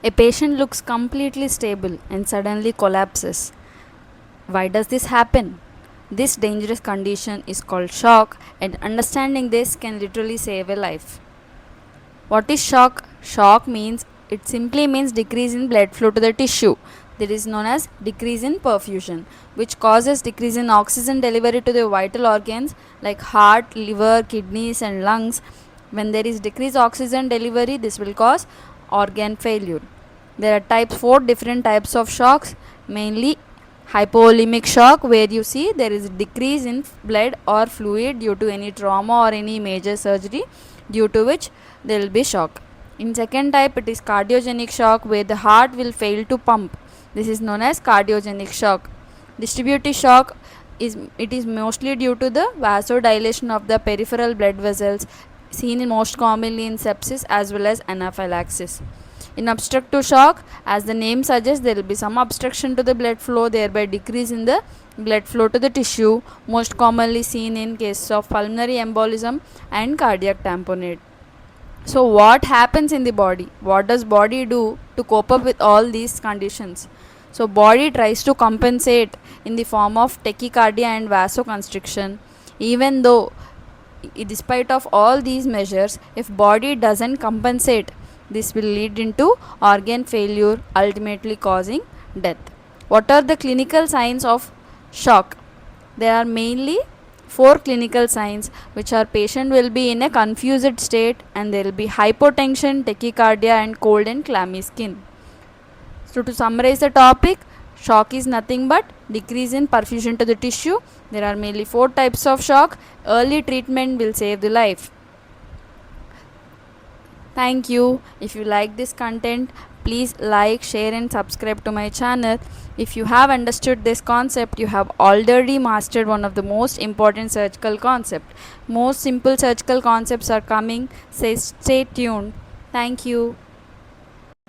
A patient looks completely stable and suddenly collapses. Why does this happen? This dangerous condition is called shock, and understanding this can literally save a life. What is shock? Shock means it simply means decrease in blood flow to the tissue. That is known as decrease in perfusion, which causes decrease in oxygen delivery to the vital organs like heart, liver, kidneys, and lungs. When there is decreased oxygen delivery, this will cause organ failure. There are four different types of shocks, mainly hypovolemic shock, where you see there is a decrease in blood or fluid due to any trauma or any major surgery, due to which there will be shock. In second type, it is cardiogenic shock, where the heart will fail to pump. This is known as cardiogenic shock. Distributive shock is mostly due to the vasodilation of the peripheral blood vessels, seen in most commonly in sepsis as well as anaphylaxis. In obstructive shock, as the name suggests, there will be some obstruction to the blood flow, thereby decrease in the blood flow to the tissue, most commonly seen in cases of pulmonary embolism and cardiac tamponade. So what happens in the body? What does body do to cope up with all these conditions? So body tries to compensate in the form of tachycardia and vasoconstriction. Even though despite of all these measures, if body doesn't compensate, this will lead into organ failure, ultimately causing death. What are the clinical signs of shock? There are mainly four clinical signs, which are patient will be in a confused state and there will be hypotension, tachycardia and cold and clammy skin. So to summarize the topic, shock is nothing but decrease in perfusion to the tissue. There are mainly four types of shock. Early treatment will save the life. Thank you. If you like this content, please like, share and subscribe to my channel. If you have understood this concept, you have already mastered one of the most important surgical concepts. Most simple surgical concepts are coming. Stay tuned. Thank you.